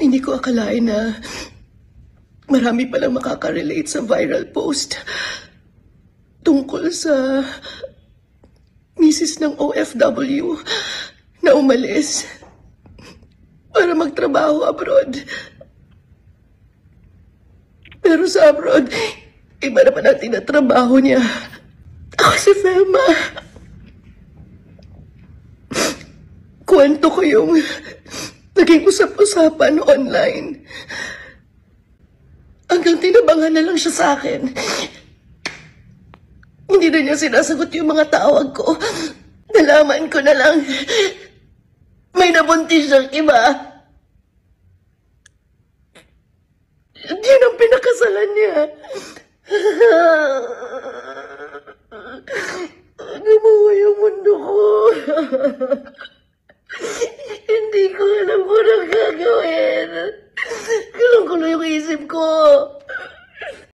Hindi ko akalain na marami palang makaka-relate sa viral post tungkol sa misis ng OFW na umalis para magtrabaho abroad. Pero sa abroad, iba naman ang tinatrabaho niya. Ako si Felma. Kwento ko yung naging usap-usapan online. Hanggang tinabangan na lang siya sa akin. Hindi na niya sinasagot yung mga tawag ko. Nalaman ko na lang, may nabuntis siyang iba. Yun ang pinakasalan niya. Gumawa yung mundo ko. Hindi ko alam kung anong gagawin. Gulo-gulo yung isip ko.